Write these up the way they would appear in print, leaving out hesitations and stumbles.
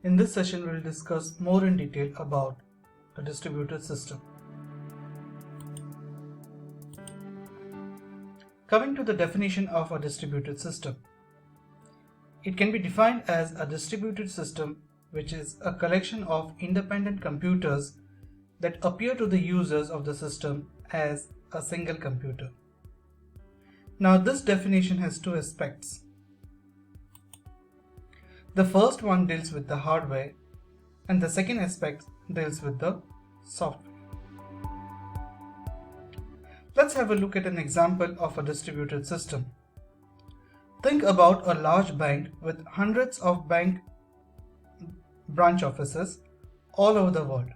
In this session, we will discuss more in detail about a distributed system. Coming to the definition of a distributed system, it can be defined as a distributed system which is a collection of independent computers that appear to the users of the system as a single computer. Now, this definition has two aspects. The first one deals with the hardware, and the second aspect deals with the software. Let's have a look at an example of a distributed system. Think about a large bank with hundreds of bank branch offices all over the world.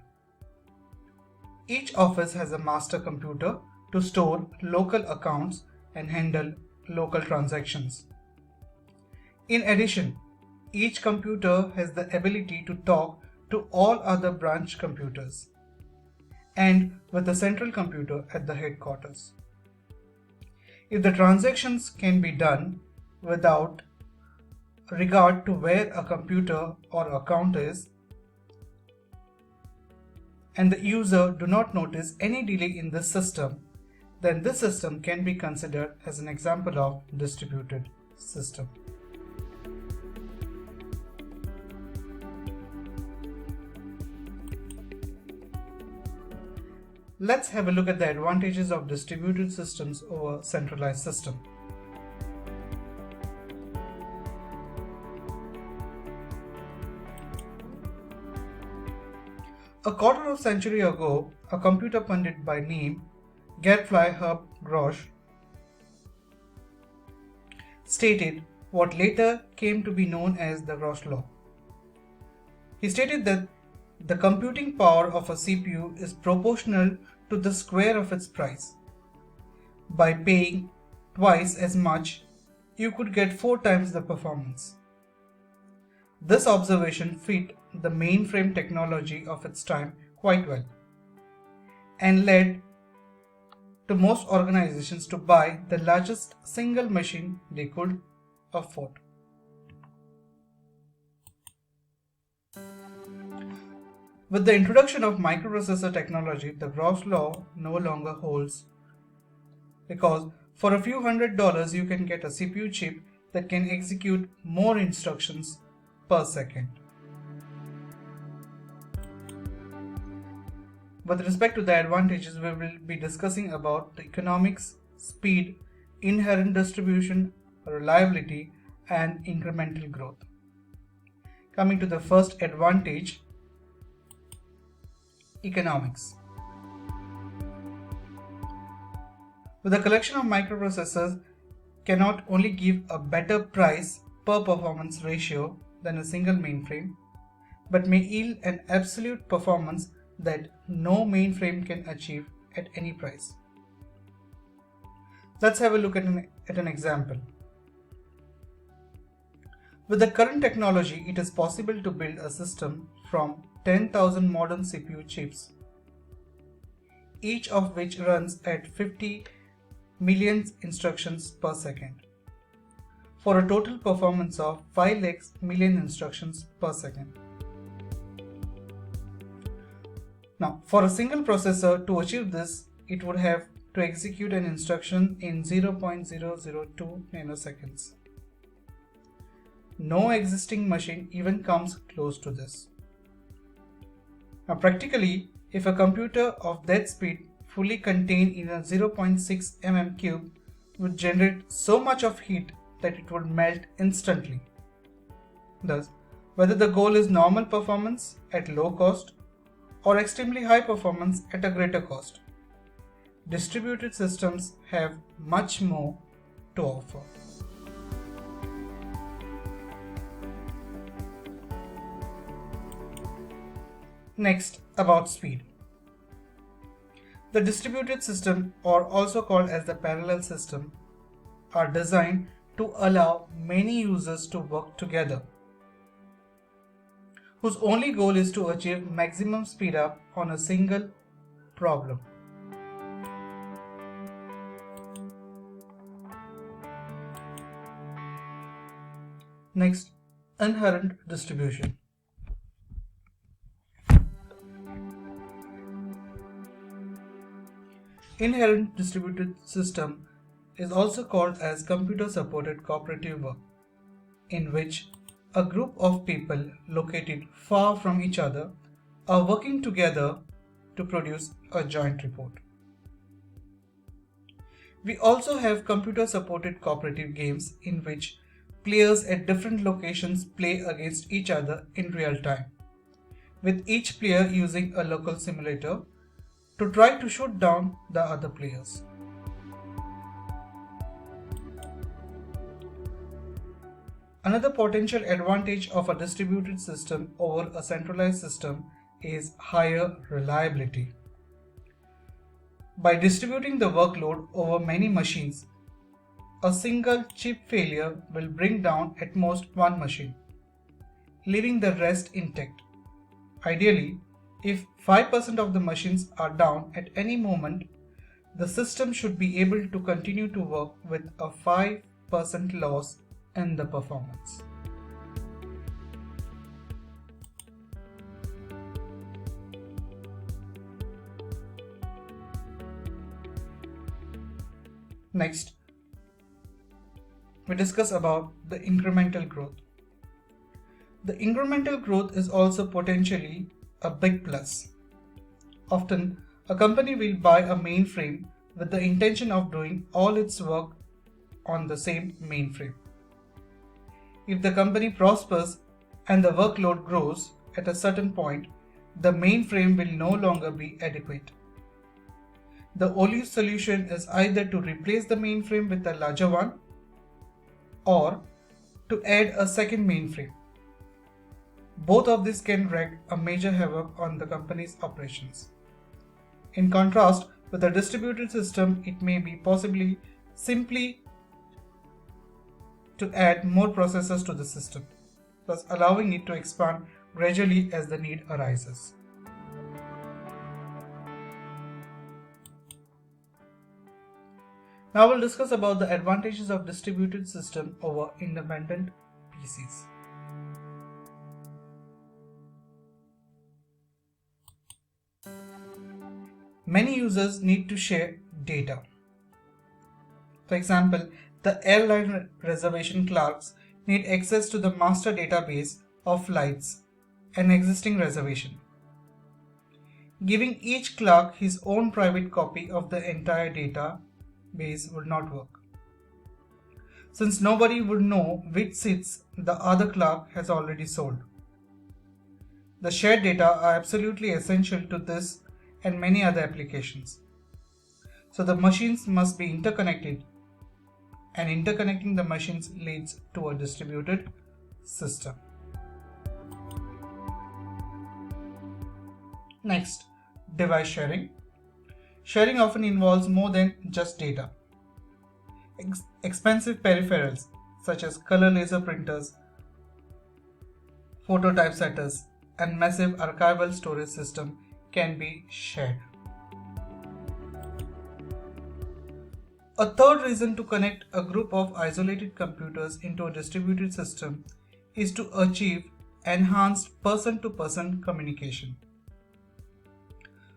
Each office has a master computer to store local accounts and handle local transactions. In addition, each computer has the ability to talk to all other branch computers and with the central computer at the headquarters. If the transactions can be done without regard to where a computer or account is, and the user do not notice any delay in this system, then this system can be considered as an example of distributed system. Let's have a look at the advantages of distributed systems over centralized system. A quarter of a century ago, a computer pundit by name Godfrey Herb Grosch stated what later came to be known as the Grosch law. He stated that the computing power of a CPU is proportional to the square of its price. By paying twice as much, you could get 4 times the performance. This observation fit the mainframe technology of its time quite well and led to most organizations to buy the largest single machine they could afford. With the introduction of microprocessor technology, the Grosch law no longer holds, because for a few $100s you can get a CPU chip that can execute more instructions per second. With respect to the advantages, we will be discussing about the economics, speed, inherent distribution, reliability, and incremental growth. Coming to the first advantage, economics. With a collection of microprocessors cannot only give a better price per performance ratio than a single mainframe, but may yield an absolute performance that no mainframe can achieve at any price. Let's have a look at an example. With the current technology, it is possible to build a system from 10,000 modern CPU chips, each of which runs at 50 million instructions per second, for a total performance of 5 million instructions per second. Now, for a single processor to achieve this, it would have to execute an instruction in 0.002 nanoseconds. No existing machine even comes close to this. Now, practically, if a computer of that speed fully contained in a 0.6 mm cube would generate so much of heat that it would melt instantly. Thus, whether the goal is normal performance at low cost or extremely high performance at a greater cost, distributed systems have much more to offer. Next, about speed. The distributed system, or also called as the parallel system, are designed to allow many users to work together, whose only goal is to achieve maximum speed up on a single problem. Next, inherent distribution. Inherent distributed system is also called as computer-supported cooperative work, in which a group of people located far from each other are working together to produce a joint report. We also have computer-supported cooperative games in which players at different locations play against each other in real time, with each player using a local simulator to try to shoot down the other players. Another potential advantage of a distributed system over a centralized system is higher reliability. By distributing the workload over many machines, a single chip failure will bring down at most one machine, leaving the rest intact. Ideally, if 5% of the machines are down at any moment, the system should be able to continue to work with a 5% loss in the performance. Next, we discuss about the incremental growth. The incremental growth is also potentially a big plus. Often, a company will buy a mainframe with the intention of doing all its work on the same mainframe. If the company prospers and the workload grows at a certain point, the mainframe will no longer be adequate. The only solution is either to replace the mainframe with a larger one or to add a second mainframe. Both of these can wreak a major havoc on the company's operations. In contrast, with a distributed system, it may be possibly simply to add more processors to the system, thus allowing it to expand gradually as the need arises. Now we'll discuss about the advantages of distributed system over independent PCs. Many users need to share data. For example, the airline reservation clerks need access to the master database of flights and existing reservation. Giving each clerk his own private copy of the entire database would not work, since nobody would know which seats the other clerk has already sold. The shared data are absolutely essential to this and many other applications. So the machines must be interconnected, and interconnecting the machines leads to a distributed system. Next, device sharing. Sharing often involves more than just data. Expensive peripherals such as color laser printers, photo typesetters, and massive archival storage system can be shared. A third reason to connect a group of isolated computers into a distributed system is to achieve enhanced person-to-person communication.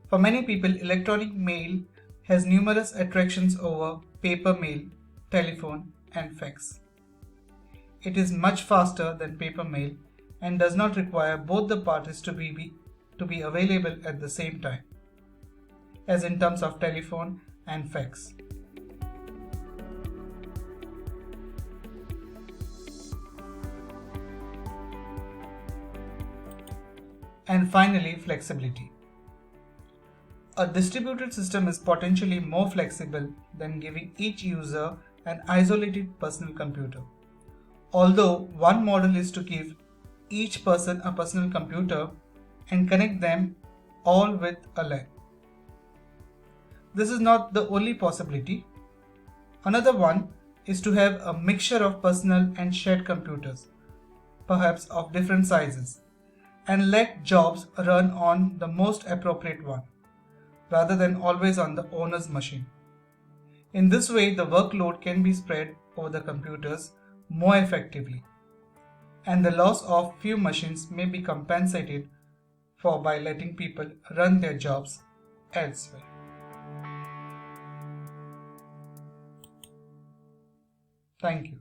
For many people, electronic mail has numerous attractions over paper mail, telephone, and fax. It is much faster than paper mail and does not require both the parties to be available at the same time, as in terms of telephone and fax. And finally, flexibility. A distributed system is potentially more flexible than giving each user an isolated personal computer. Although one model is to give each person a personal computer and connect them all with a LAN. This is not the only possibility. Another one is to have a mixture of personal and shared computers, perhaps of different sizes, and let jobs run on the most appropriate one, rather than always on the owner's machine. In this way, the workload can be spread over the computers more effectively, and the loss of few machines may be compensated for by letting people run their jobs elsewhere. Thank you.